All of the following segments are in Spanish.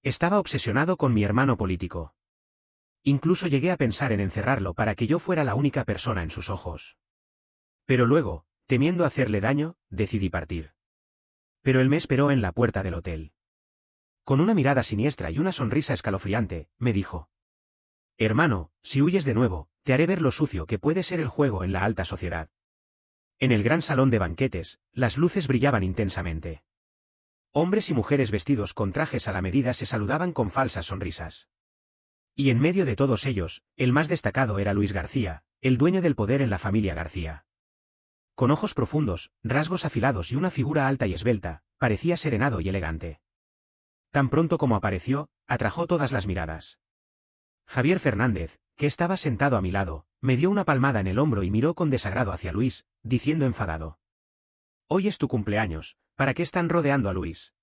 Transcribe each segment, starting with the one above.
Estaba obsesionado con mi hermano político. Incluso llegué a pensar en encerrarlo para que yo fuera la única persona en sus ojos. Pero luego, temiendo hacerle daño, decidí partir. Pero él me esperó en la puerta del hotel. Con una mirada siniestra y una sonrisa escalofriante, me dijo: «Hermano, si huyes de nuevo, te haré ver lo sucio que puede ser el juego en la alta sociedad». En el gran salón de banquetes, las luces brillaban intensamente. Hombres y mujeres vestidos con trajes a la medida se saludaban con falsas sonrisas. Y en medio de todos ellos, el más destacado era Luis García, el dueño del poder en la familia García. Con ojos profundos, rasgos afilados y una figura alta y esbelta, parecía serenado y elegante. Tan pronto como apareció, atrajo todas las miradas. Javier Fernández, que estaba sentado a mi lado, me dio una palmada en el hombro y miró con desagrado hacia Luis, diciendo enfadado: «Hoy es tu cumpleaños, ¿para qué están rodeando a Luis?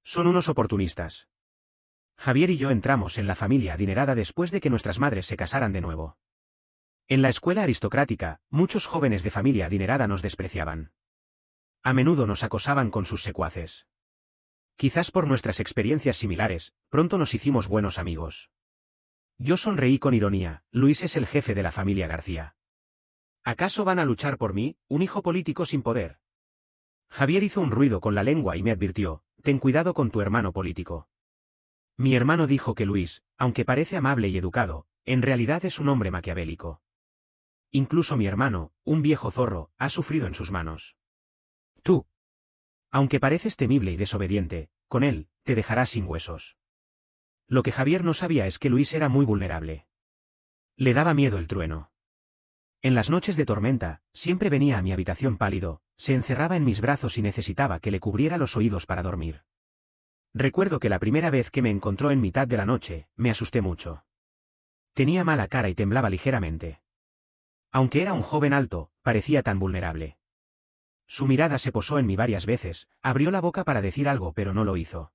Son unos oportunistas». Javier y yo entramos en la familia adinerada después de que nuestras madres se casaran de nuevo. En la escuela aristocrática, muchos jóvenes de familia adinerada nos despreciaban. A menudo nos acosaban con sus secuaces. Quizás por nuestras experiencias similares, pronto nos hicimos buenos amigos. Yo sonreí con ironía: «Luis es el jefe de la familia García. ¿Acaso van a luchar por mí, un hijo político sin poder?». Javier hizo un ruido con la lengua y me advirtió: «Ten cuidado con tu hermano político». Mi hermano dijo que Luis, aunque parece amable y educado, en realidad es un hombre maquiavélico. Incluso mi hermano, un viejo zorro, ha sufrido en sus manos. Tú, aunque pareces temible y desobediente, con él, te dejarás sin huesos. Lo que Javier no sabía es que Luis era muy vulnerable. Le daba miedo el trueno. En las noches de tormenta, siempre venía a mi habitación pálido, se encerraba en mis brazos y necesitaba que le cubriera los oídos para dormir. Recuerdo que la primera vez que me encontró en mitad de la noche, me asusté mucho. Tenía mala cara y temblaba ligeramente. Aunque era un joven alto, parecía tan vulnerable. Su mirada se posó en mí varias veces, abrió la boca para decir algo pero no lo hizo.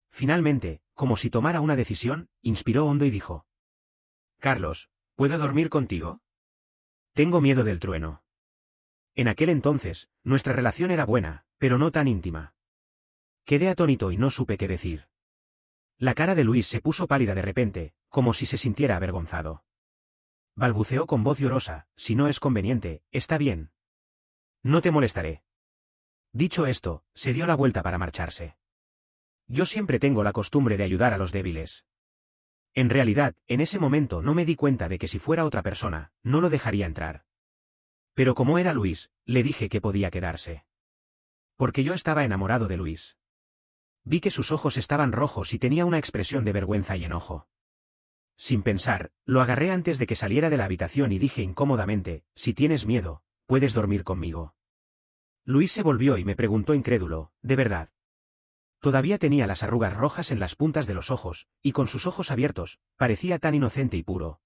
Finalmente, como si tomara una decisión, inspiró hondo y dijo: «Carlos, ¿puedo dormir contigo? Tengo miedo del trueno». En aquel entonces, nuestra relación era buena, pero no tan íntima. Quedé atónito y no supe qué decir. La cara de Luis se puso pálida de repente, como si se sintiera avergonzado. Balbuceó con voz llorosa: «Si no es conveniente, está bien. No te molestaré». Dicho esto, se dio la vuelta para marcharse. Yo siempre tengo la costumbre de ayudar a los débiles. En realidad, en ese momento no me di cuenta de que si fuera otra persona, no lo dejaría entrar. Pero como era Luis, le dije que podía quedarse. Porque yo estaba enamorado de Luis. Vi que sus ojos estaban rojos y tenía una expresión de vergüenza y enojo. Sin pensar, lo agarré antes de que saliera de la habitación y dije incómodamente: «Si tienes miedo, puedes dormir conmigo». Luis se volvió y me preguntó incrédulo: «¿De verdad?». Todavía tenía las arrugas rojas en las puntas de los ojos, y con sus ojos abiertos, parecía tan inocente y puro.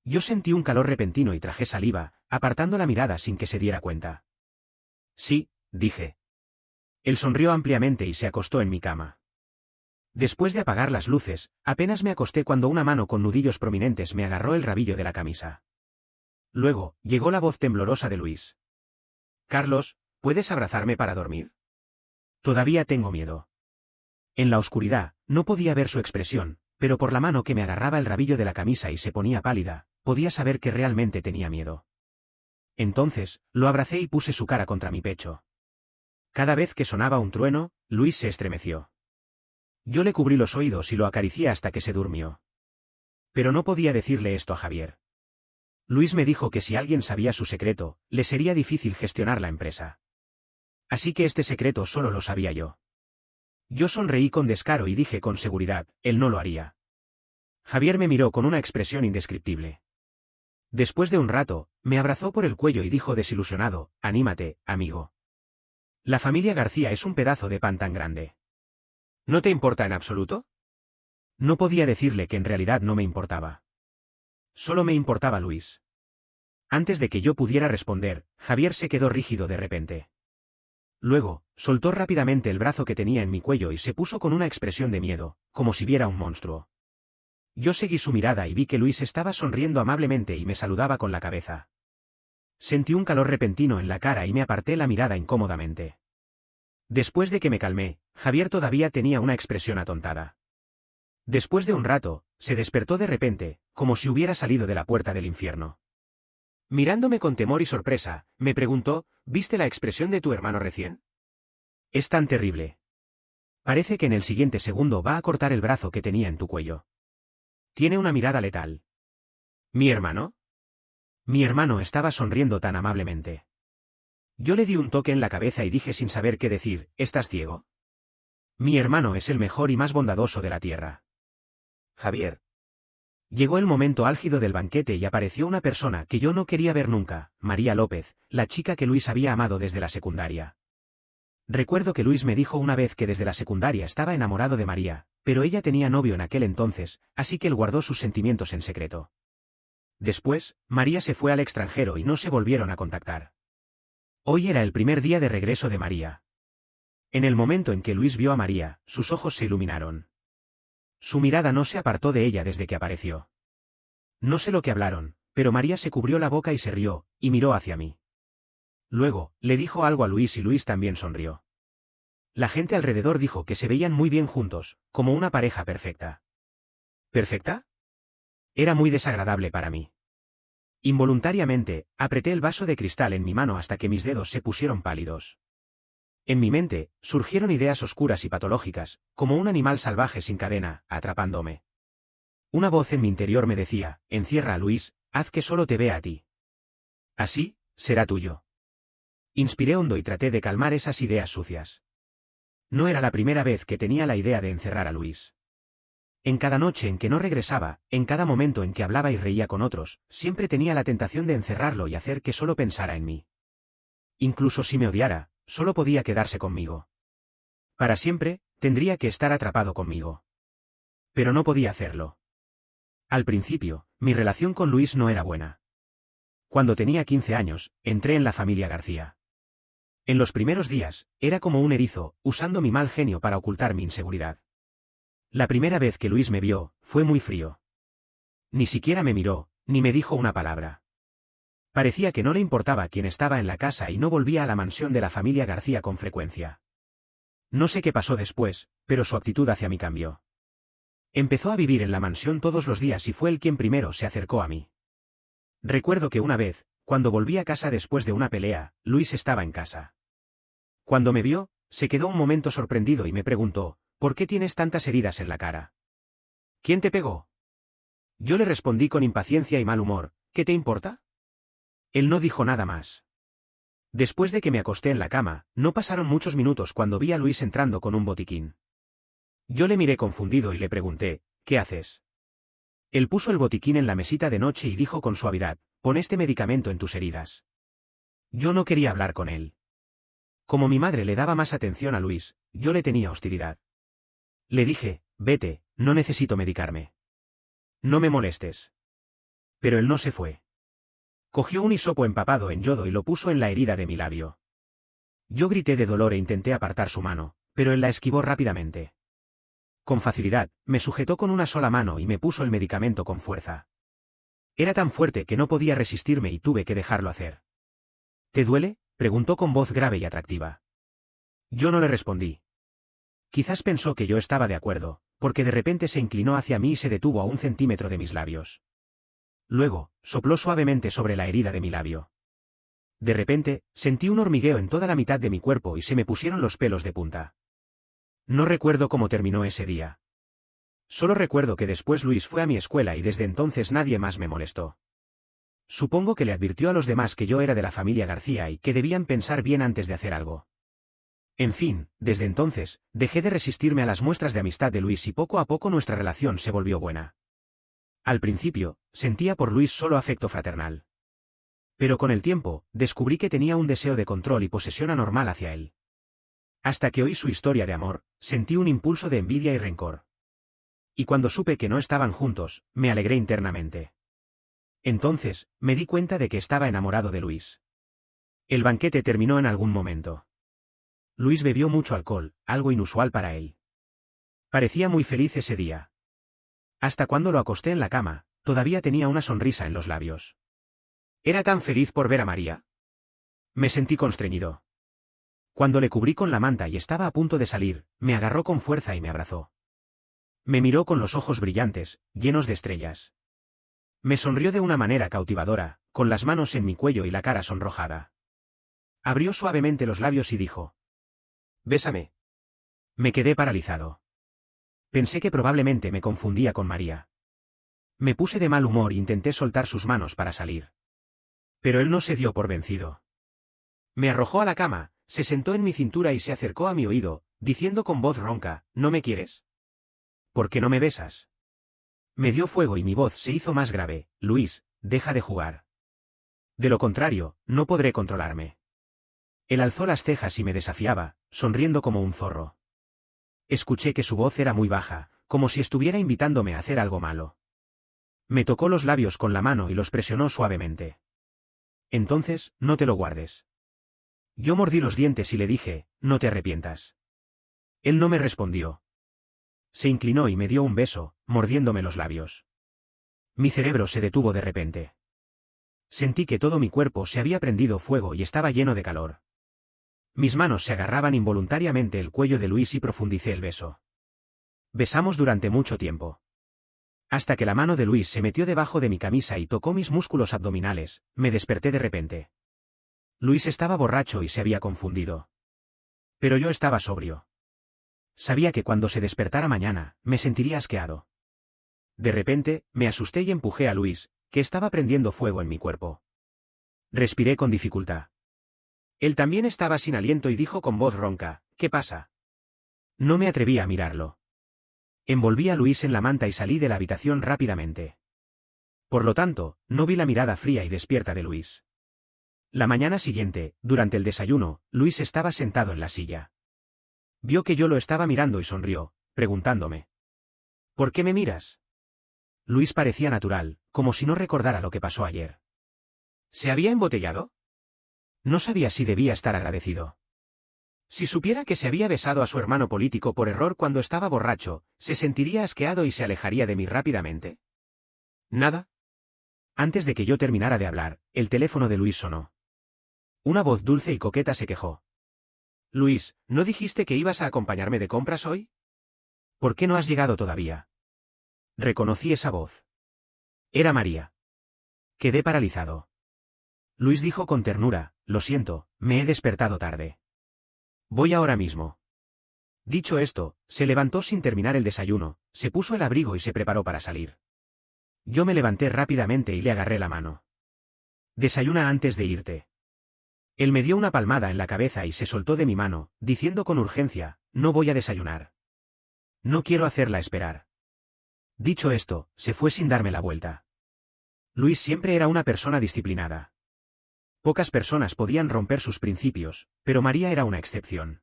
Yo sentí un calor repentino y tragué saliva, apartando la mirada sin que se diera cuenta. «Sí», dije. Él sonrió ampliamente y se acostó en mi cama. Después de apagar las luces, apenas me acosté cuando una mano con nudillos prominentes me agarró el rabillo de la camisa. Luego, llegó la voz temblorosa de Luis. «Carlos, ¿puedes abrazarme para dormir? Todavía tengo miedo». En la oscuridad, no podía ver su expresión, pero por la mano que me agarraba el rabillo de la camisa y se ponía pálida, podía saber que realmente tenía miedo. Entonces, lo abracé y puse su cara contra mi pecho. Cada vez que sonaba un trueno, Luis se estremeció. Yo le cubrí los oídos y lo acaricié hasta que se durmió. Pero no podía decirle esto a Javier. Luis me dijo que si alguien sabía su secreto, le sería difícil gestionar la empresa. Así que este secreto solo lo sabía yo. Yo sonreí con descaro y dije con seguridad: él no lo haría. Javier me miró con una expresión indescriptible. Después de un rato, me abrazó por el cuello y dijo desilusionado: «Anímate, amigo. La familia García es un pedazo de pan tan grande. ¿No te importa en absoluto?». No podía decirle que en realidad no me importaba. Solo me importaba Luis. Antes de que yo pudiera responder, Javier se quedó rígido de repente. Luego, soltó rápidamente el brazo que tenía en mi cuello y se puso con una expresión de miedo, como si viera un monstruo. Yo seguí su mirada y vi que Luis estaba sonriendo amablemente y me saludaba con la cabeza. Sentí un calor repentino en la cara y me aparté la mirada incómodamente. Después de que me calmé, Javier todavía tenía una expresión atontada. Después de un rato, se despertó de repente, como si hubiera salido de la puerta del infierno. Mirándome con temor y sorpresa, me preguntó, ¿viste la expresión de tu hermano recién? Es tan terrible. Parece que en el siguiente segundo va a cortar el brazo que tenía en tu cuello. Tiene una mirada letal. ¿Mi hermano? Mi hermano estaba sonriendo tan amablemente. Yo le di un toque en la cabeza y dije sin saber qué decir, ¿estás ciego? Mi hermano es el mejor y más bondadoso de la tierra. Javier. Llegó el momento álgido del banquete y apareció una persona que yo no quería ver nunca, María López, la chica que Luis había amado desde la secundaria. Recuerdo que Luis me dijo una vez que desde la secundaria estaba enamorado de María, pero ella tenía novio en aquel entonces, así que él guardó sus sentimientos en secreto. Después, María se fue al extranjero y no se volvieron a contactar. Hoy era el primer día de regreso de María. En el momento en que Luis vio a María, sus ojos se iluminaron. Su mirada no se apartó de ella desde que apareció. No sé lo que hablaron, pero María se cubrió la boca y se rió, y miró hacia mí. Luego, le dijo algo a Luis y Luis también sonrió. La gente alrededor dijo que se veían muy bien juntos, como una pareja perfecta. ¿Perfecta? Era muy desagradable para mí. Involuntariamente, apreté el vaso de cristal en mi mano hasta que mis dedos se pusieron pálidos. En mi mente, surgieron ideas oscuras y patológicas, como un animal salvaje sin cadena, atrapándome. Una voz en mi interior me decía, encierra a Luis, haz que solo te vea a ti. Así, será tuyo. Inspiré hondo y traté de calmar esas ideas sucias. No era la primera vez que tenía la idea de encerrar a Luis. En cada noche en que no regresaba, en cada momento en que hablaba y reía con otros, siempre tenía la tentación de encerrarlo y hacer que solo pensara en mí. Incluso si me odiara, solo podía quedarse conmigo. Para siempre, tendría que estar atrapado conmigo. Pero no podía hacerlo. Al principio, mi relación con Luis no era buena. Cuando tenía 15 años, entré en la familia García. En los primeros días, era como un erizo, usando mi mal genio para ocultar mi inseguridad. La primera vez que Luis me vio, fue muy frío. Ni siquiera me miró, ni me dijo una palabra. Parecía que no le importaba quién estaba en la casa y no volvía a la mansión de la familia García con frecuencia. No sé qué pasó después, pero su actitud hacia mí cambió. Empezó a vivir en la mansión todos los días y fue él quien primero se acercó a mí. Recuerdo que una vez, cuando volví a casa después de una pelea, Luis estaba en casa. Cuando me vio, se quedó un momento sorprendido y me preguntó, ¿por qué tienes tantas heridas en la cara? ¿Quién te pegó? Yo le respondí con impaciencia y mal humor, ¿qué te importa? Él no dijo nada más. Después de que me acosté en la cama, no pasaron muchos minutos cuando vi a Luis entrando con un botiquín. Yo le miré confundido y le pregunté, ¿qué haces? Él puso el botiquín en la mesita de noche y dijo con suavidad, pon este medicamento en tus heridas. Yo no quería hablar con él. Como mi madre le daba más atención a Luis, yo le tenía hostilidad. Le dije, vete, no necesito medicarme. No me molestes. Pero él no se fue. Cogió un hisopo empapado en yodo y lo puso en la herida de mi labio. Yo grité de dolor e intenté apartar su mano, pero él la esquivó rápidamente. Con facilidad, me sujetó con una sola mano y me puso el medicamento con fuerza. Era tan fuerte que no podía resistirme y tuve que dejarlo hacer. ¿Te duele?, preguntó con voz grave y atractiva. Yo no le respondí. Quizás pensó que yo estaba de acuerdo, porque de repente se inclinó hacia mí y se detuvo a 1 centímetro de mis labios. Luego, sopló suavemente sobre la herida de mi labio. De repente, sentí un hormigueo en toda la mitad de mi cuerpo y se me pusieron los pelos de punta. No recuerdo cómo terminó ese día. Solo recuerdo que después Luis fue a mi escuela y desde entonces nadie más me molestó. Supongo que le advirtió a los demás que yo era de la familia García y que debían pensar bien antes de hacer algo. En fin, desde entonces, dejé de resistirme a las muestras de amistad de Luis y poco a poco nuestra relación se volvió buena. Al principio, sentía por Luis solo afecto fraternal. Pero con el tiempo, descubrí que tenía un deseo de control y posesión anormal hacia él. Hasta que oí su historia de amor, sentí un impulso de envidia y rencor. Y cuando supe que no estaban juntos, me alegré internamente. Entonces, me di cuenta de que estaba enamorado de Luis. El banquete terminó en algún momento. Luis bebió mucho alcohol, algo inusual para él. Parecía muy feliz ese día. Hasta cuando lo acosté en la cama, todavía tenía una sonrisa en los labios. ¿Era tan feliz por ver a María? Me sentí constreñido. Cuando le cubrí con la manta y estaba a punto de salir, me agarró con fuerza y me abrazó. Me miró con los ojos brillantes, llenos de estrellas. Me sonrió de una manera cautivadora, con las manos en mi cuello y la cara sonrojada. Abrió suavemente los labios y dijo: «Bésame». Me quedé paralizado. Pensé que probablemente me confundía con María. Me puse de mal humor e intenté soltar sus manos para salir. Pero él no se dio por vencido. Me arrojó a la cama, se sentó en mi cintura y se acercó a mi oído, diciendo con voz ronca: «¿No me quieres? ¿Por qué no me besas?». Me dio fuego y mi voz se hizo más grave: «Luis, deja de jugar. De lo contrario, no podré controlarme». Él alzó las cejas y me desafiaba, sonriendo como un zorro. Escuché que su voz era muy baja, como si estuviera invitándome a hacer algo malo. Me tocó los labios con la mano y los presionó suavemente. «Entonces, no te lo guardes». Yo mordí los dientes y le dije: «No te arrepientas». Él no me respondió. Se inclinó y me dio un beso, mordiéndome los labios. Mi cerebro se detuvo de repente. Sentí que todo mi cuerpo se había prendido fuego y estaba lleno de calor. Mis manos se agarraban involuntariamente el cuello de Luis y profundicé el beso. Besamos durante mucho tiempo. Hasta que la mano de Luis se metió debajo de mi camisa y tocó mis músculos abdominales, me desperté de repente. Luis estaba borracho y se había confundido. Pero yo estaba sobrio. Sabía que cuando se despertara mañana, me sentiría asqueado. De repente, me asusté y empujé a Luis, que estaba prendiendo fuego en mi cuerpo. Respiré con dificultad. Él también estaba sin aliento y dijo con voz ronca: «¿Qué pasa?». No me atreví a mirarlo. Envolví a Luis en la manta y salí de la habitación rápidamente. Por lo tanto, no vi la mirada fría y despierta de Luis. La mañana siguiente, durante el desayuno, Luis estaba sentado en la silla. Vio que yo lo estaba mirando y sonrió, preguntándome: «¿Por qué me miras?». Luis parecía natural, como si no recordara lo que pasó ayer. ¿Se había embotellado? No sabía si debía estar agradecido. Si supiera que se había besado a su hermano político por error cuando estaba borracho, ¿se sentiría asqueado y se alejaría de mí rápidamente? Nada. Antes de que yo terminara de hablar, el teléfono de Luis sonó. Una voz dulce y coqueta se quejó: «Luis, ¿no dijiste que ibas a acompañarme de compras hoy? ¿Por qué no has llegado todavía?». Reconocí esa voz. Era María. Quedé paralizado. Luis dijo con ternura: «Lo siento, me he despertado tarde. Voy ahora mismo». Dicho esto, se levantó sin terminar el desayuno, se puso el abrigo y se preparó para salir. Yo me levanté rápidamente y le agarré la mano. «Desayuna antes de irte». Él me dio una palmada en la cabeza y se soltó de mi mano, diciendo con urgencia: «No voy a desayunar. No quiero hacerla esperar». Dicho esto, se fue sin darme la vuelta. Luis siempre era una persona disciplinada. Pocas personas podían romper sus principios, pero María era una excepción.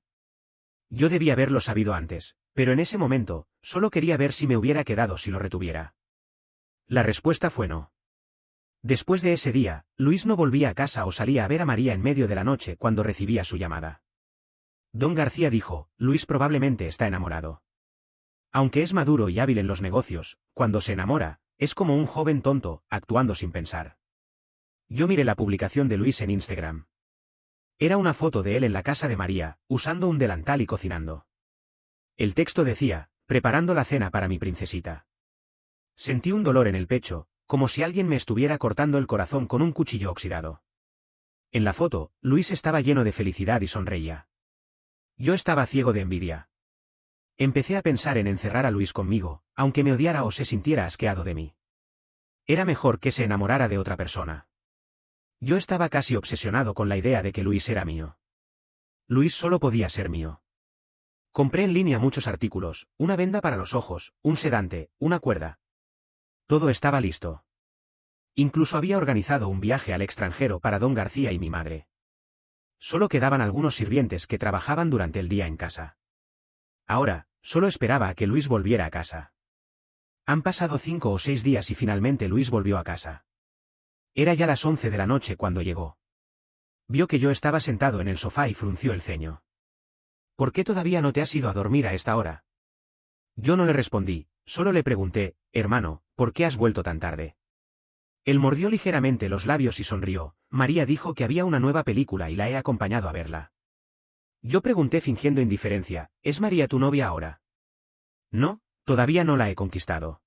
Yo debía haberlo sabido antes, pero en ese momento, solo quería ver si me hubiera quedado si lo retuviera. La respuesta fue no. Después de ese día, Luis no volvía a casa o salía a ver a María en medio de la noche cuando recibía su llamada. Don García dijo: «Luis probablemente está enamorado. Aunque es maduro y hábil en los negocios, cuando se enamora, es como un joven tonto, actuando sin pensar». Yo miré la publicación de Luis en Instagram. Era una foto de él en la casa de María, usando un delantal y cocinando. El texto decía: «Preparando la cena para mi princesita». Sentí un dolor en el pecho, como si alguien me estuviera cortando el corazón con un cuchillo oxidado. En la foto, Luis estaba lleno de felicidad y sonreía. Yo estaba ciego de envidia. Empecé a pensar en encerrar a Luis conmigo, aunque me odiara o se sintiera asqueado de mí. Era mejor que se enamorara de otra persona. Yo estaba casi obsesionado con la idea de que Luis era mío. Luis solo podía ser mío. Compré en línea muchos artículos: una venda para los ojos, un sedante, una cuerda. Todo estaba listo. Incluso había organizado un viaje al extranjero para don García y mi madre. Solo quedaban algunos sirvientes que trabajaban durante el día en casa. Ahora, solo esperaba a que Luis volviera a casa. Han pasado 5 o 6 días y finalmente Luis volvió a casa. Era ya las 11 de la noche cuando llegó. Vio que yo estaba sentado en el sofá y frunció el ceño. «¿Por qué todavía no te has ido a dormir a esta hora?». Yo no le respondí, solo le pregunté: «Hermano, ¿por qué has vuelto tan tarde?». Él mordió ligeramente los labios y sonrió: «María dijo que había una nueva película y la he acompañado a verla». Yo pregunté fingiendo indiferencia, ¿es María tu novia ahora? No, todavía no la he conquistado.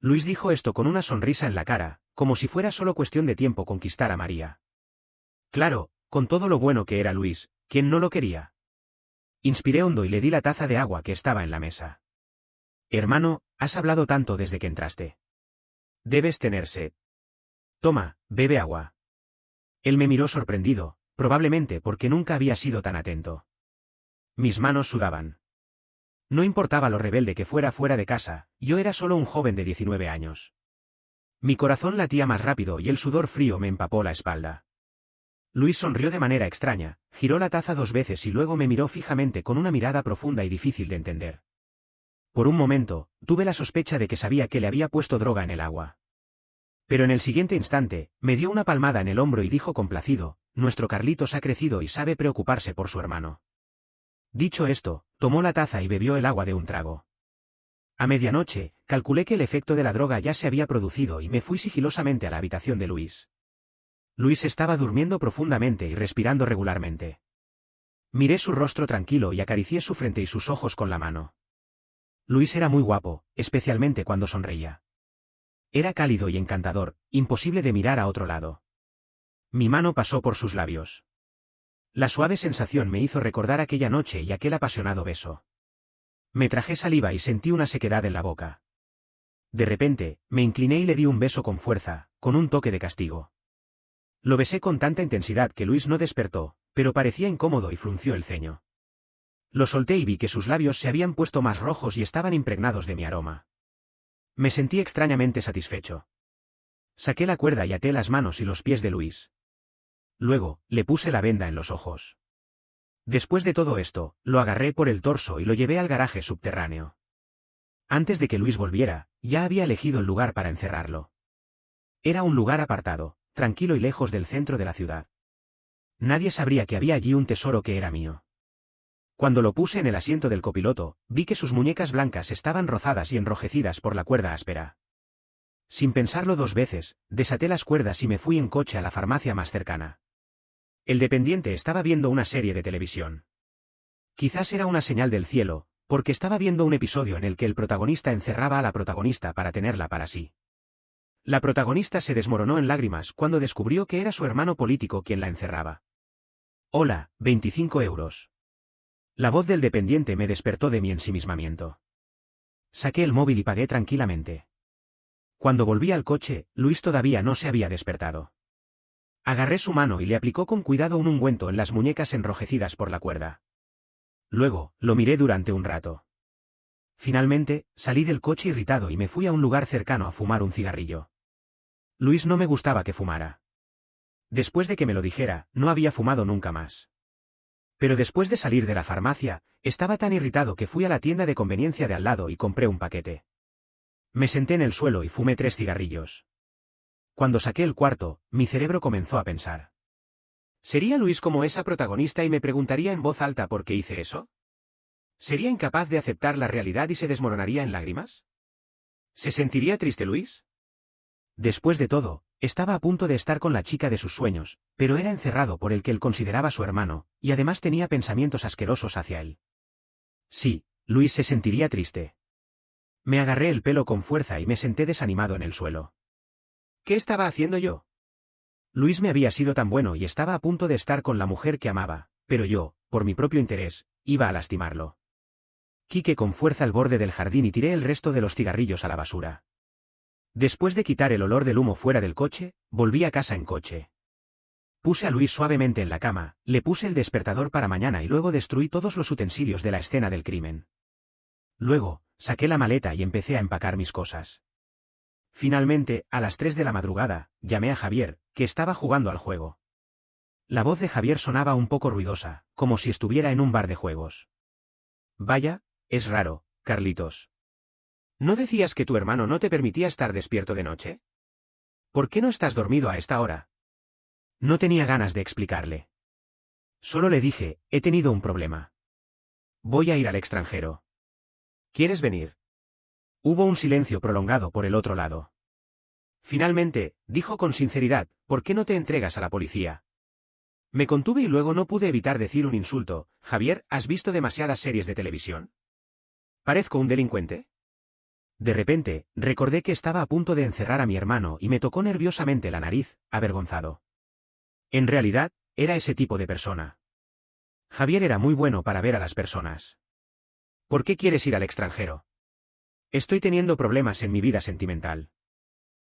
Luis dijo esto con una sonrisa en la cara, como si fuera solo cuestión de tiempo conquistar a María. Claro, con todo lo bueno que era Luis, ¿quién no lo quería? Inspiré hondo y le di la taza de agua que estaba en la mesa. Hermano, has hablado tanto desde que entraste. Debes tener sed. Toma, bebe agua. Él me miró sorprendido, probablemente porque nunca había sido tan atento. Mis manos sudaban. No importaba lo rebelde que fuera fuera de casa, yo era solo un joven de 19 años. Mi corazón latía más rápido y el sudor frío me empapó la espalda. Luis sonrió de manera extraña, giró la taza 2 veces y luego me miró fijamente con una mirada profunda y difícil de entender. Por un momento, tuve la sospecha de que sabía que le había puesto droga en el agua. Pero en el siguiente instante, me dio una palmada en el hombro y dijo complacido, nuestro Carlitos ha crecido y sabe preocuparse por su hermano. Dicho esto, tomó la taza y bebió el agua de un trago. A medianoche, calculé que el efecto de la droga ya se había producido y me fui sigilosamente a la habitación de Luis. Luis estaba durmiendo profundamente y respirando regularmente. Miré su rostro tranquilo y acaricié su frente y sus ojos con la mano. Luis era muy guapo, especialmente cuando sonreía. Era cálido y encantador, imposible de mirar a otro lado. Mi mano pasó por sus labios. La suave sensación me hizo recordar aquella noche y aquel apasionado beso. Me tragué saliva y sentí una sequedad en la boca. De repente, me incliné y le di un beso con fuerza, con un toque de castigo. Lo besé con tanta intensidad que Luis no despertó, pero parecía incómodo y frunció el ceño. Lo solté y vi que sus labios se habían puesto más rojos y estaban impregnados de mi aroma. Me sentí extrañamente satisfecho. Saqué la cuerda y até las manos y los pies de Luis. Luego, le puse la venda en los ojos. Después de todo esto, lo agarré por el torso y lo llevé al garaje subterráneo. Antes de que Luis volviera, ya había elegido el lugar para encerrarlo. Era un lugar apartado, tranquilo y lejos del centro de la ciudad. Nadie sabría que había allí un tesoro que era mío. Cuando lo puse en el asiento del copiloto, vi que sus muñecas blancas estaban rozadas y enrojecidas por la cuerda áspera. Sin pensarlo 2 veces, desaté las cuerdas y me fui en coche a la farmacia más cercana. El dependiente estaba viendo una serie de televisión. Quizás era una señal del cielo, porque estaba viendo un episodio en el que el protagonista encerraba a la protagonista para tenerla para sí. La protagonista se desmoronó en lágrimas cuando descubrió que era su hermano político quien la encerraba. Hola, 25 euros. La voz del dependiente me despertó de mi ensimismamiento. Saqué el móvil y pagué tranquilamente. Cuando volví al coche, Luis todavía no se había despertado. Agarré su mano y le aplicó con cuidado un ungüento en las muñecas enrojecidas por la cuerda. Luego, lo miré durante un rato. Finalmente, salí del coche irritado y me fui a un lugar cercano a fumar un cigarrillo. Luis no me gustaba que fumara. Después de que me lo dijera, no había fumado nunca más. Pero después de salir de la farmacia, estaba tan irritado que fui a la tienda de conveniencia de al lado y compré un paquete. Me senté en el suelo y fumé 3 cigarrillos. Cuando saqué el cuarto, mi cerebro comenzó a pensar. ¿Sería Luis como esa protagonista y me preguntaría en voz alta por qué hice eso? ¿Sería incapaz de aceptar la realidad y se desmoronaría en lágrimas? ¿Se sentiría triste Luis? Después de todo, estaba a punto de estar con la chica de sus sueños, pero era encerrado por el que él consideraba su hermano, y además tenía pensamientos asquerosos hacia él. Sí, Luis se sentiría triste. Me agarré el pelo con fuerza y me senté desanimado en el suelo. ¿Qué estaba haciendo yo? Luis me había sido tan bueno y estaba a punto de estar con la mujer que amaba, pero yo, por mi propio interés, iba a lastimarlo. Quiqué con fuerza el borde del jardín y tiré el resto de los cigarrillos a la basura. Después de quitar el olor del humo fuera del coche, volví a casa en coche. Puse a Luis suavemente en la cama, le puse el despertador para mañana y luego destruí todos los utensilios de la escena del crimen. Luego, saqué la maleta y empecé a empacar mis cosas. Finalmente, a las 3 de la madrugada, llamé a Javier, que estaba jugando al juego. La voz de Javier sonaba un poco ruidosa, como si estuviera en un bar de juegos. Vaya, es raro, Carlitos. ¿No decías que tu hermano no te permitía estar despierto de noche? ¿Por qué no estás dormido a esta hora? No tenía ganas de explicarle. Solo le dije, he tenido un problema. Voy a ir al extranjero. ¿Quieres venir? Hubo un silencio prolongado por el otro lado. Finalmente, dijo con sinceridad, ¿por qué no te entregas a la policía? Me contuve y luego no pude evitar decir un insulto. Javier, ¿has visto demasiadas series de televisión? ¿Parezco un delincuente? De repente, recordé que estaba a punto de encerrar a mi hermano y me tocó nerviosamente la nariz, avergonzado. En realidad, era ese tipo de persona. Javier era muy bueno para ver a las personas. ¿Por qué quieres ir al extranjero? Estoy teniendo problemas en mi vida sentimental.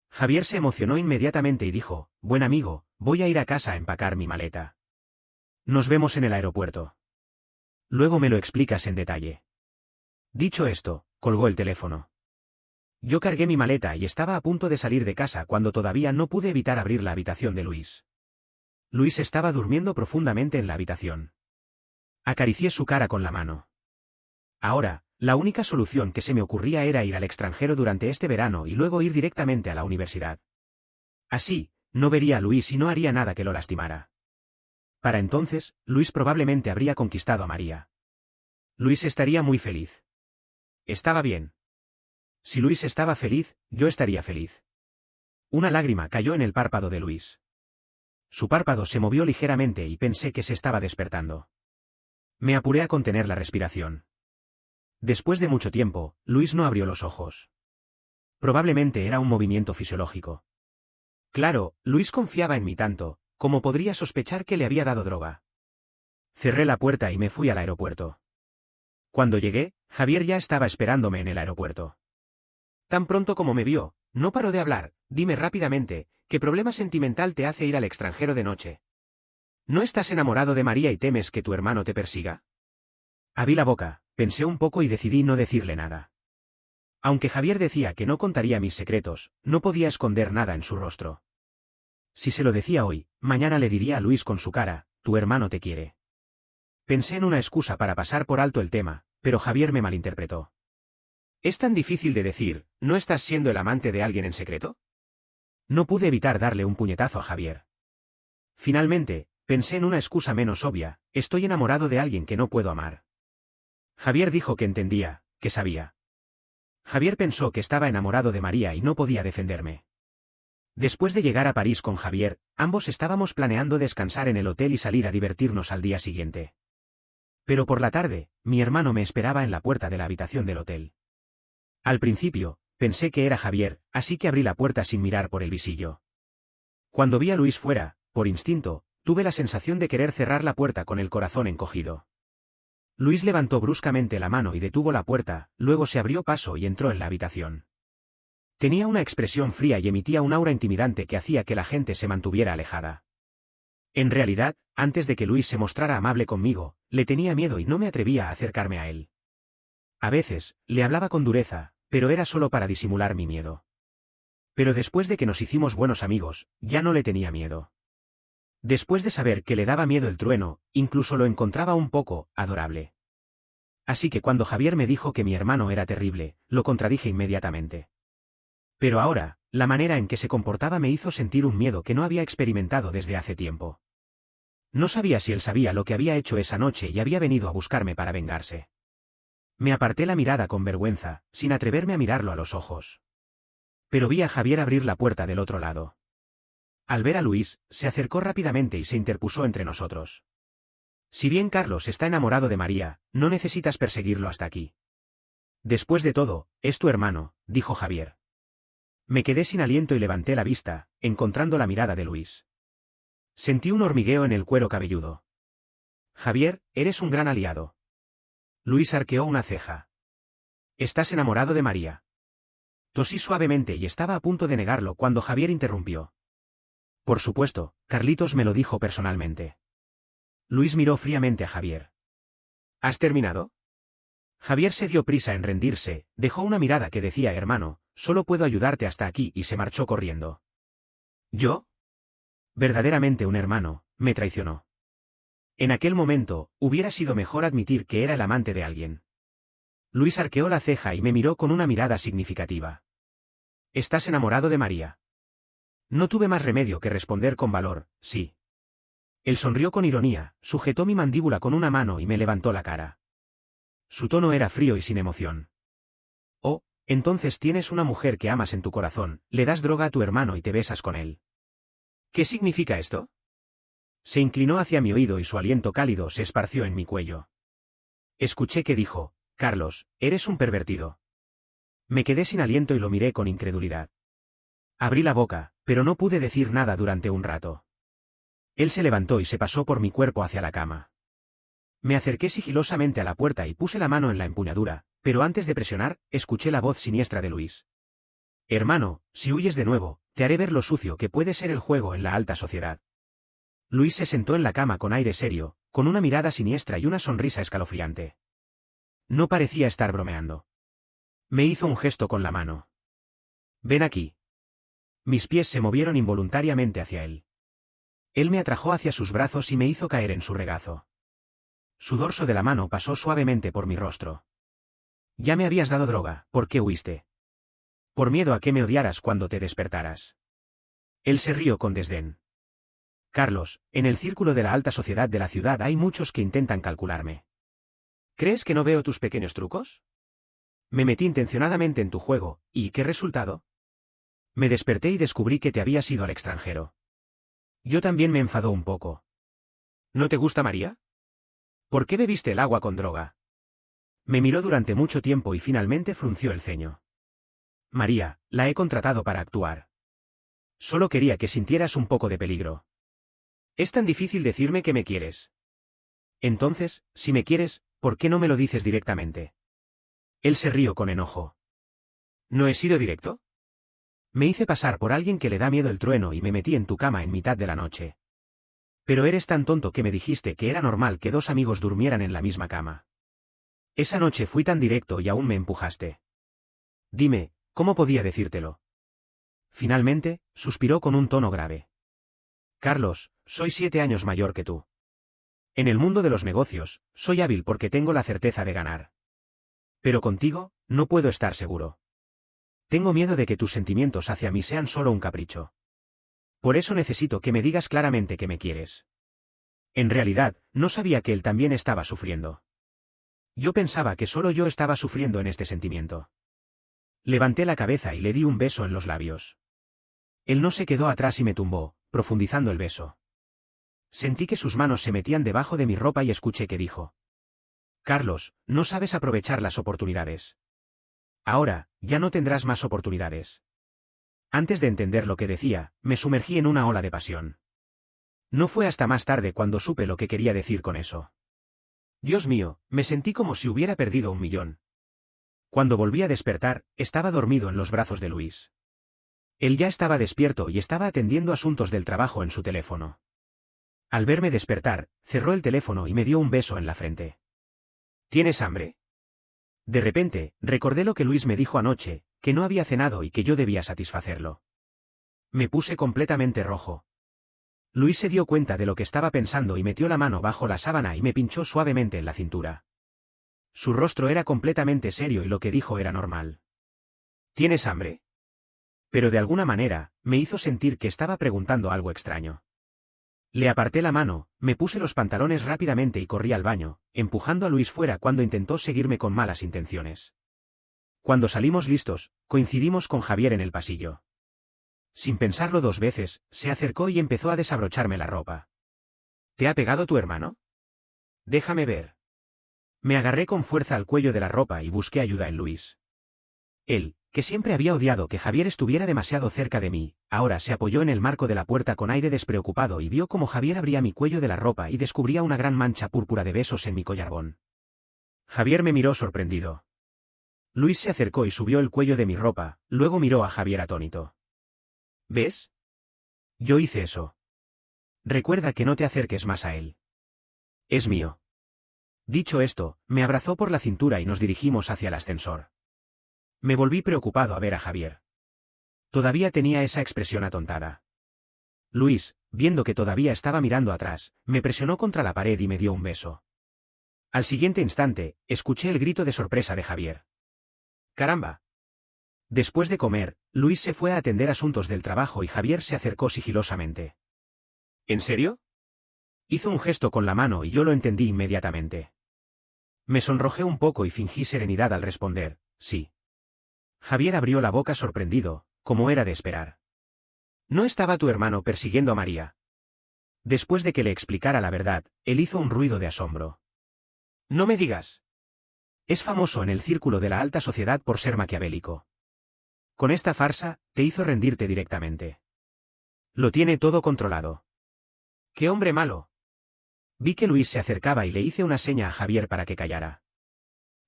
Javier se emocionó inmediatamente y dijo, buen amigo, voy a ir a casa a empacar mi maleta. Nos vemos en el aeropuerto. Luego me lo explicas en detalle. Dicho esto, colgó el teléfono. Yo cargué mi maleta y estaba a punto de salir de casa cuando todavía no pude evitar abrir la habitación de Luis. Luis estaba durmiendo profundamente en la habitación. Acaricié su cara con la mano. Ahora, la única solución que se me ocurría era ir al extranjero durante este verano y luego ir directamente a la universidad. Así, no vería a Luis y no haría nada que lo lastimara. Para entonces, Luis probablemente habría conquistado a María. Luis estaría muy feliz. Estaba bien. Si Luis estaba feliz, yo estaría feliz. Una lágrima cayó en el párpado de Luis. Su párpado se movió ligeramente y pensé que se estaba despertando. Me apuré a contener la respiración. Después de mucho tiempo, Luis no abrió los ojos. Probablemente era un movimiento fisiológico. Claro, Luis confiaba en mí tanto, como podría sospechar que le había dado droga. Cerré la puerta y me fui al aeropuerto. Cuando llegué, Javier ya estaba esperándome en el aeropuerto. Tan pronto como me vio, no paró de hablar. Dime rápidamente, ¿qué problema sentimental te hace ir al extranjero de noche? ¿No estás enamorado de María y temes que tu hermano te persiga? Abrí la boca, pensé un poco y decidí no decirle nada. Aunque Javier decía que no contaría mis secretos, no podía esconder nada en su rostro. Si se lo decía hoy, mañana le diría a Luis con su cara, tu hermano te quiere. Pensé en una excusa para pasar por alto el tema, pero Javier me malinterpretó. ¿Es tan difícil de decir, no estás siendo el amante de alguien en secreto? No pude evitar darle un puñetazo a Javier. Finalmente, pensé en una excusa menos obvia, estoy enamorado de alguien que no puedo amar. Javier dijo que entendía, que sabía. Javier pensó que estaba enamorado de María y no podía defenderme. Después de llegar a París con Javier, ambos estábamos planeando descansar en el hotel y salir a divertirnos al día siguiente. Pero por la tarde, mi hermano me esperaba en la puerta de la habitación del hotel. Al principio, pensé que era Javier, así que abrí la puerta sin mirar por el visillo. Cuando vi a Luis fuera, por instinto, tuve la sensación de querer cerrar la puerta con el corazón encogido. Luis levantó bruscamente la mano y detuvo la puerta, luego se abrió paso y entró en la habitación. Tenía una expresión fría y emitía un aura intimidante que hacía que la gente se mantuviera alejada. En realidad, antes de que Luis se mostrara amable conmigo, le tenía miedo y no me atrevía a acercarme a él. A veces, le hablaba con dureza, pero era solo para disimular mi miedo. Pero después de que nos hicimos buenos amigos, ya no le tenía miedo. Después de saber que le daba miedo el trueno, incluso lo encontraba un poco adorable. Así que cuando Javier me dijo que mi hermano era terrible, lo contradije inmediatamente. Pero ahora, la manera en que se comportaba me hizo sentir un miedo que no había experimentado desde hace tiempo. No sabía si él sabía lo que había hecho esa noche y había venido a buscarme para vengarse. Me aparté la mirada con vergüenza, sin atreverme a mirarlo a los ojos. Pero vi a Javier abrir la puerta del otro lado. Al ver a Luis, se acercó rápidamente y se interpuso entre nosotros. Si bien Carlos está enamorado de María, no necesitas perseguirlo hasta aquí. Después de todo, es tu hermano, dijo Javier. Me quedé sin aliento y levanté la vista, encontrando la mirada de Luis. Sentí un hormigueo en el cuero cabelludo. Javier, eres un gran aliado. Luis arqueó una ceja. ¿Estás enamorado de María? Tosí suavemente y estaba a punto de negarlo cuando Javier interrumpió. Por supuesto, Carlitos me lo dijo personalmente. Luis miró fríamente a Javier. ¿Has terminado? Javier se dio prisa en rendirse, dejó una mirada que decía hermano, solo puedo ayudarte hasta aquí y se marchó corriendo. ¿Yo? Verdaderamente un hermano, me traicionó. En aquel momento, hubiera sido mejor admitir que era el amante de alguien. Luis arqueó la ceja y me miró con una mirada significativa. ¿Estás enamorado de María? No tuve más remedio que responder con valor, sí. Él sonrió con ironía, sujetó mi mandíbula con una mano y me levantó la cara. Su tono era frío y sin emoción. Oh, entonces tienes una mujer que amas en tu corazón, le das droga a tu hermano y te besas con él. ¿Qué significa esto? Se inclinó hacia mi oído y su aliento cálido se esparció en mi cuello. Escuché que dijo: Carlos, eres un pervertido. Me quedé sin aliento y lo miré con incredulidad. Abrí la boca, pero no pude decir nada durante un rato. Él se levantó y se pasó por mi cuerpo hacia la cama. Me acerqué sigilosamente a la puerta y puse la mano en la empuñadura, pero antes de presionar, escuché la voz siniestra de Luis. Hermano, si huyes de nuevo, te haré ver lo sucio que puede ser el juego en la alta sociedad. Luis se sentó en la cama con aire serio, con una mirada siniestra y una sonrisa escalofriante. No parecía estar bromeando. Me hizo un gesto con la mano. Ven aquí. Mis pies se movieron involuntariamente hacia él. Él me atrajo hacia sus brazos y me hizo caer en su regazo. Su dorso de la mano pasó suavemente por mi rostro. Ya me habías dado droga, ¿por qué huiste? Por miedo a que me odiaras cuando te despertaras. Él se rió con desdén. Carlos, en el círculo de la alta sociedad de la ciudad hay muchos que intentan calcularme. ¿Crees que no veo tus pequeños trucos? Me metí intencionadamente en tu juego, ¿y qué resultado? Me desperté y descubrí que te habías ido al extranjero. Yo también me enfadó un poco. ¿No te gusta María? ¿Por qué bebiste el agua con droga? Me miró durante mucho tiempo y finalmente frunció el ceño. María, la he contratado para actuar. Solo quería que sintieras un poco de peligro. Es tan difícil decirme que me quieres. Entonces, si me quieres, ¿por qué no me lo dices directamente? Él se rió con enojo. ¿No he sido directo? Me hice pasar por alguien que le da miedo el trueno y me metí en tu cama en mitad de la noche. Pero eres tan tonto que me dijiste que era normal que dos amigos durmieran en la misma cama. Esa noche fui tan directo y aún me empujaste. Dime, ¿cómo podía decírtelo? Finalmente, suspiró con un tono grave. Carlos, soy 7 años mayor que tú. En el mundo de los negocios, soy hábil porque tengo la certeza de ganar. Pero contigo, no puedo estar seguro. Tengo miedo de que tus sentimientos hacia mí sean solo un capricho. Por eso necesito que me digas claramente que me quieres. En realidad, no sabía que él también estaba sufriendo. Yo pensaba que solo yo estaba sufriendo en este sentimiento. Levanté la cabeza y le di un beso en los labios. Él no se quedó atrás y me tumbó, profundizando el beso. Sentí que sus manos se metían debajo de mi ropa y escuché que dijo: Carlos, no sabes aprovechar las oportunidades. Ahora, ya no tendrás más oportunidades. Antes de entender lo que decía, me sumergí en una ola de pasión. No fue hasta más tarde cuando supe lo que quería decir con eso. Dios mío, me sentí como si hubiera perdido 1.000.000. Cuando volví a despertar, estaba dormido en los brazos de Luis. Él ya estaba despierto y estaba atendiendo asuntos del trabajo en su teléfono. Al verme despertar, cerró el teléfono y me dio un beso en la frente. ¿Tienes hambre? De repente, recordé lo que Luis me dijo anoche, que no había cenado y que yo debía satisfacerlo. Me puse completamente rojo. Luis se dio cuenta de lo que estaba pensando y metió la mano bajo la sábana y me pinchó suavemente en la cintura. Su rostro era completamente serio y lo que dijo era normal. ¿Tienes hambre? Pero de alguna manera, me hizo sentir que estaba preguntando algo extraño. Le aparté la mano, me puse los pantalones rápidamente y corrí al baño, empujando a Luis fuera cuando intentó seguirme con malas intenciones. Cuando salimos listos, coincidimos con Javier en el pasillo. Sin pensarlo 2 veces, se acercó y empezó a desabrocharme la ropa. ¿Te ha pegado tu hermano? Déjame ver. Me agarré con fuerza al cuello de la ropa y busqué ayuda en Luis. Él, que siempre había odiado que Javier estuviera demasiado cerca de mí, ahora se apoyó en el marco de la puerta con aire despreocupado y vio cómo Javier abría mi cuello de la ropa y descubría una gran mancha púrpura de besos en mi collarbón. Javier me miró sorprendido. Luis se acercó y subió el cuello de mi ropa, luego miró a Javier atónito. ¿Ves? Yo hice eso. Recuerda que no te acerques más a él. Es mío. Dicho esto, me abrazó por la cintura y nos dirigimos hacia el ascensor. Me volví preocupado a ver a Javier. Todavía tenía esa expresión atontada. Luis, viendo que todavía estaba mirando atrás, me presionó contra la pared y me dio un beso. Al siguiente instante, escuché el grito de sorpresa de Javier. ¡Caramba! Después de comer, Luis se fue a atender asuntos del trabajo y Javier se acercó sigilosamente. ¿En serio? Hizo un gesto con la mano y yo lo entendí inmediatamente. Me sonrojé un poco y fingí serenidad al responder, sí. Javier abrió la boca sorprendido, como era de esperar. ¿No estaba tu hermano persiguiendo a María? Después de que le explicara la verdad, él hizo un ruido de asombro. No me digas. Es famoso en el círculo de la alta sociedad por ser maquiavélico. Con esta farsa, te hizo rendirte directamente. Lo tiene todo controlado. ¡Qué hombre malo! Vi que Luis se acercaba y le hice una seña a Javier para que callara.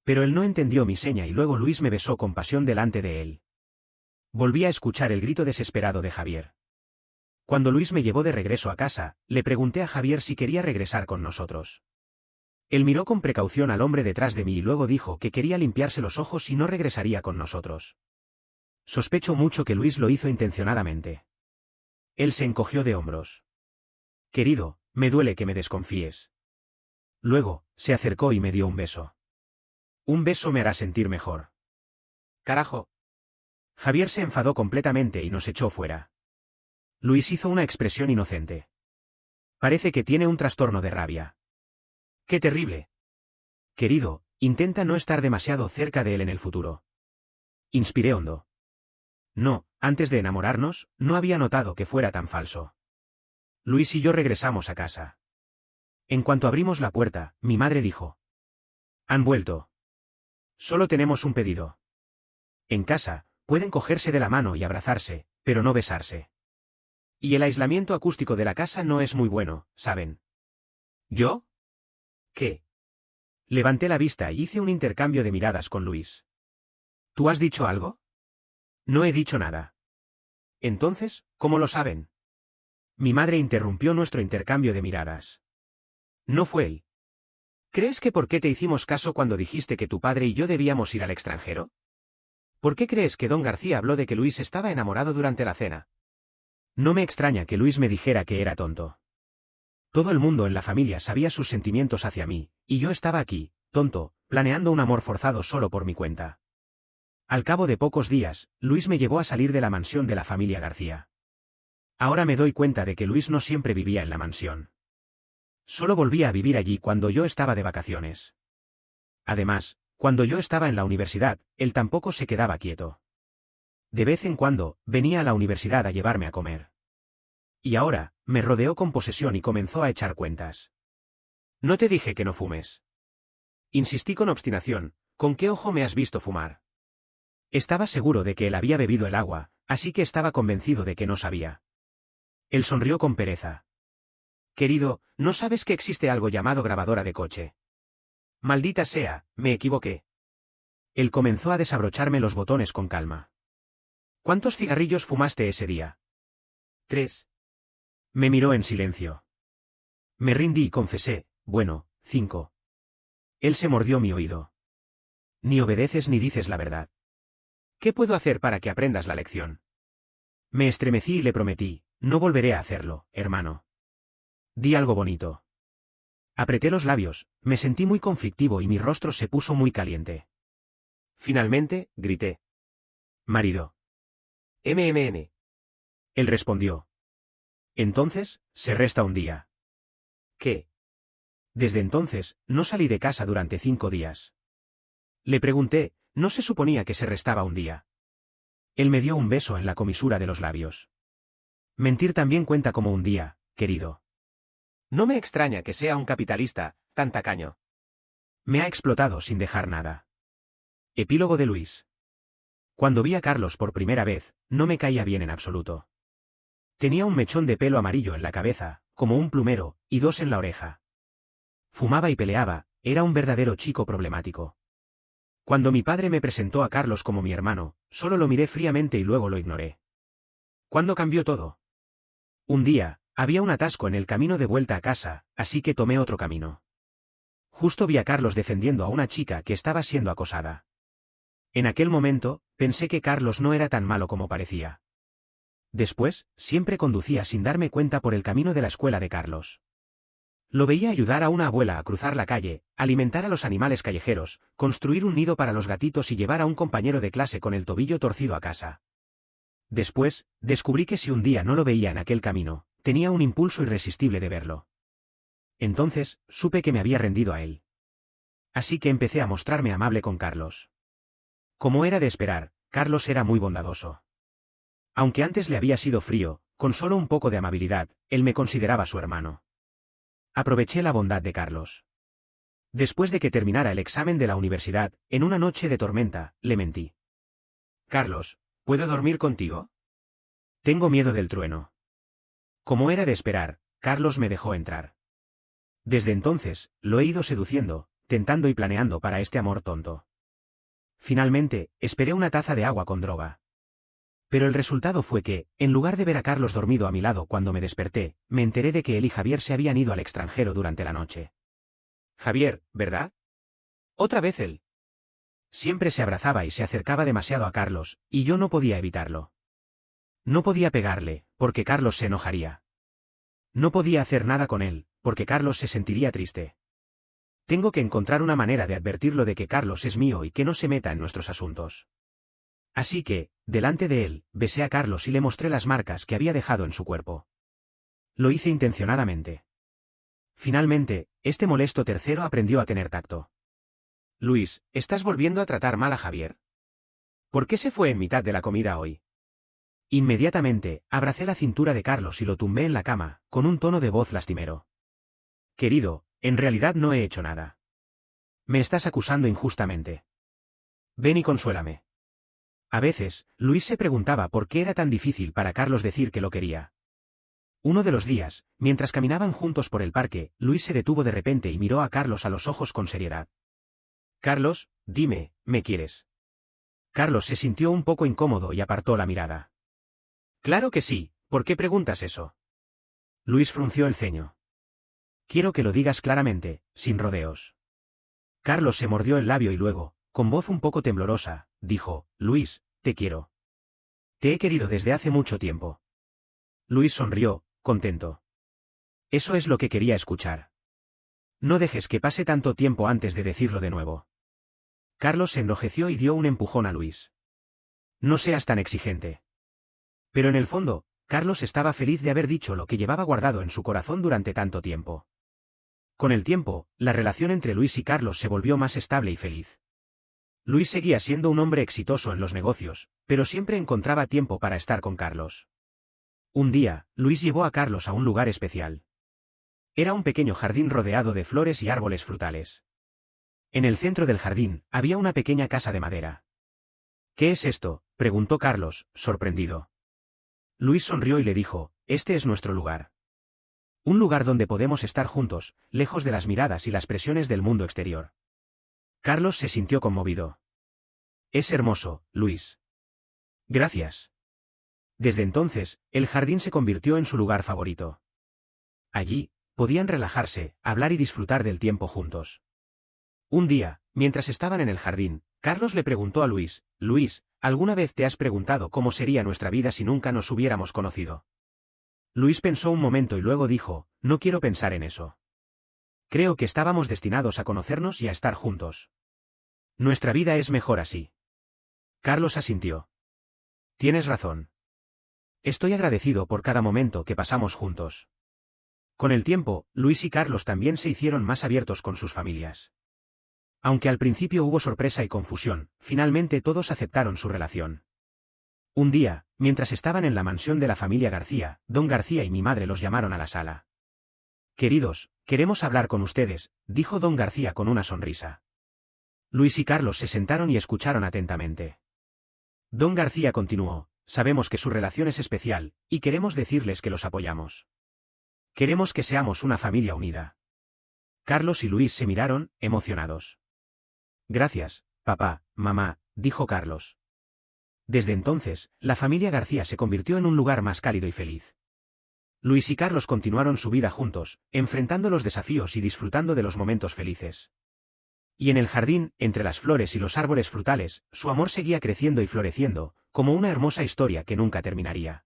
Pero él no entendió mi seña y luego Luis me besó con pasión delante de él. Volví a escuchar el grito desesperado de Javier. Cuando Luis me llevó de regreso a casa, le pregunté a Javier si quería regresar con nosotros. Él miró con precaución al hombre detrás de mí y luego dijo que quería limpiarse los ojos y no regresaría con nosotros. Sospecho mucho que Luis lo hizo intencionadamente. Él se encogió de hombros. Querido, me duele que me desconfíes. Luego, se acercó y me dio un beso. Un beso me hará sentir mejor. Carajo. Javier se enfadó completamente y nos echó fuera. Luis hizo una expresión inocente. Parece que tiene un trastorno de rabia. ¡Qué terrible! Querido, intenta no estar demasiado cerca de él en el futuro. Inspiré hondo. No, antes de enamorarnos, no había notado que fuera tan falso. Luis y yo regresamos a casa. En cuanto abrimos la puerta, mi madre dijo. Han vuelto. Solo tenemos un pedido. En casa, pueden cogerse de la mano y abrazarse, pero no besarse. Y el aislamiento acústico de la casa no es muy bueno, ¿saben? ¿Yo? ¿Qué? Levanté la vista y hice un intercambio de miradas con Luis. ¿Tú has dicho algo? No he dicho nada. Entonces, ¿cómo lo saben? Mi madre interrumpió nuestro intercambio de miradas. No fue él. ¿Crees que por qué te hicimos caso cuando dijiste que tu padre y yo debíamos ir al extranjero? ¿Por qué crees que don García habló de que Luis estaba enamorado durante la cena? No me extraña que Luis me dijera que era tonto. Todo el mundo en la familia sabía sus sentimientos hacia mí, y yo estaba aquí, tonto, planeando un amor forzado solo por mi cuenta. Al cabo de pocos días, Luis me llevó a salir de la mansión de la familia García. Ahora me doy cuenta de que Luis no siempre vivía en la mansión. Solo volvía a vivir allí cuando yo estaba de vacaciones. Además, cuando yo estaba en la universidad, él tampoco se quedaba quieto. De vez en cuando, venía a la universidad a llevarme a comer. Y ahora, me rodeó con posesión y comenzó a echar cuentas. No te dije que no fumes. Insistí con obstinación, ¿con qué ojo me has visto fumar? Estaba seguro de que él había bebido el agua, así que estaba convencido de que no sabía. Él sonrió con pereza. Querido, ¿no sabes que existe algo llamado grabadora de coche? Maldita sea, me equivoqué. Él comenzó a desabrocharme los botones con calma. ¿Cuántos cigarrillos fumaste ese día? 3. Me miró en silencio. Me rindí y confesé, bueno, 5. Él se mordió mi oído. Ni obedeces ni dices la verdad. ¿Qué puedo hacer para que aprendas la lección? Me estremecí y le prometí, no volveré a hacerlo, hermano. Di algo bonito. Apreté los labios, me sentí muy conflictivo y mi rostro se puso muy caliente. Finalmente, grité. Marido. MMN. Él respondió. Entonces, se resta un día. ¿Qué? Desde entonces, no salí de casa durante 5 días. Le pregunté, ¿no se suponía que se restaba un día? Él me dio un beso en la comisura de los labios. Mentir también cuenta como un día, querido. No me extraña que sea un capitalista, tan tacaño. Me ha explotado sin dejar nada. Epílogo de Luis. Cuando vi a Carlos por primera vez, no me caía bien en absoluto. Tenía un mechón de pelo amarillo en la cabeza, como un plumero, y 2 en la oreja. Fumaba y peleaba, era un verdadero chico problemático. Cuando mi padre me presentó a Carlos como mi hermano, solo lo miré fríamente y luego lo ignoré. ¿Cuándo cambió todo? Un día, había un atasco en el camino de vuelta a casa, así que tomé otro camino. Justo vi a Carlos defendiendo a una chica que estaba siendo acosada. En aquel momento, pensé que Carlos no era tan malo como parecía. Después, siempre conducía sin darme cuenta por el camino de la escuela de Carlos. Lo veía ayudar a una abuela a cruzar la calle, alimentar a los animales callejeros, construir un nido para los gatitos y llevar a un compañero de clase con el tobillo torcido a casa. Después, descubrí que si un día no lo veía en aquel camino, tenía un impulso irresistible de verlo. Entonces, supe que me había rendido a él. Así que empecé a mostrarme amable con Carlos. Como era de esperar, Carlos era muy bondadoso. Aunque antes le había sido frío, con solo un poco de amabilidad, él me consideraba su hermano. Aproveché la bondad de Carlos. Después de que terminara el examen de la universidad, en una noche de tormenta, le mentí. Carlos, ¿puedo dormir contigo? Tengo miedo del trueno. Como era de esperar, Carlos me dejó entrar. Desde entonces, lo he ido seduciendo, tentando y planeando para este amor tonto. Finalmente, esperé una taza de agua con droga. Pero el resultado fue que, en lugar de ver a Carlos dormido a mi lado cuando me desperté, me enteré de que él y Javier se habían ido al extranjero durante la noche. Javier, ¿verdad? Otra vez él. Siempre se abrazaba y se acercaba demasiado a Carlos, y yo no podía evitarlo. No podía pegarle, porque Carlos se enojaría. No podía hacer nada con él, porque Carlos se sentiría triste. Tengo que encontrar una manera de advertirlo de que Carlos es mío y que no se meta en nuestros asuntos. Así que, delante de él, besé a Carlos y le mostré las marcas que había dejado en su cuerpo. Lo hice intencionadamente. Finalmente, este molesto tercero aprendió a tener tacto. Luis, ¿estás volviendo a tratar mal a Javier? ¿Por qué se fue en mitad de la comida hoy? Inmediatamente, abracé la cintura de Carlos y lo tumbé en la cama, con un tono de voz lastimero. Querido, en realidad no he hecho nada. Me estás acusando injustamente. Ven y consuélame. A veces, Luis se preguntaba por qué era tan difícil para Carlos decir que lo quería. Uno de los días, mientras caminaban juntos por el parque, Luis se detuvo de repente y miró a Carlos a los ojos con seriedad. Carlos, dime, ¿me quieres? Carlos se sintió un poco incómodo y apartó la mirada. Claro que sí, ¿por qué preguntas eso? Luis frunció el ceño. Quiero que lo digas claramente, sin rodeos. Carlos se mordió el labio y luego, con voz un poco temblorosa, dijo, Luis, te quiero. Te he querido desde hace mucho tiempo. Luis sonrió, contento. Eso es lo que quería escuchar. No dejes que pase tanto tiempo antes de decirlo de nuevo. Carlos se enrojeció y dio un empujón a Luis. No seas tan exigente. Pero en el fondo, Carlos estaba feliz de haber dicho lo que llevaba guardado en su corazón durante tanto tiempo. Con el tiempo, la relación entre Luis y Carlos se volvió más estable y feliz. Luis seguía siendo un hombre exitoso en los negocios, pero siempre encontraba tiempo para estar con Carlos. Un día, Luis llevó a Carlos a un lugar especial. Era un pequeño jardín rodeado de flores y árboles frutales. En el centro del jardín, había una pequeña casa de madera. ¿Qué es esto?, preguntó Carlos, sorprendido. Luis sonrió y le dijo, este es nuestro lugar. Un lugar donde podemos estar juntos, lejos de las miradas y las presiones del mundo exterior. Carlos se sintió conmovido. Es hermoso, Luis. Gracias. Desde entonces, el jardín se convirtió en su lugar favorito. Allí, podían relajarse, hablar y disfrutar del tiempo juntos. Un día, mientras estaban en el jardín, Carlos le preguntó a Luis, Luis, ¿alguna vez te has preguntado cómo sería nuestra vida si nunca nos hubiéramos conocido? Luis pensó un momento y luego dijo, no quiero pensar en eso. Creo que estábamos destinados a conocernos y a estar juntos. Nuestra vida es mejor así. Carlos asintió. Tienes razón. Estoy agradecido por cada momento que pasamos juntos. Con el tiempo, Luis y Carlos también se hicieron más abiertos con sus familias. Aunque al principio hubo sorpresa y confusión, finalmente todos aceptaron su relación. Un día, mientras estaban en la mansión de la familia García, don García y mi madre los llamaron a la sala. Queridos, queremos hablar con ustedes, dijo don García con una sonrisa. Luis y Carlos se sentaron y escucharon atentamente. Don García continuó, sabemos que su relación es especial, y queremos decirles que los apoyamos. Queremos que seamos una familia unida. Carlos y Luis se miraron, emocionados. Gracias, papá, mamá, dijo Carlos. Desde entonces, la familia García se convirtió en un lugar más cálido y feliz. Luis y Carlos continuaron su vida juntos, enfrentando los desafíos y disfrutando de los momentos felices. Y en el jardín, entre las flores y los árboles frutales, su amor seguía creciendo y floreciendo, como una hermosa historia que nunca terminaría.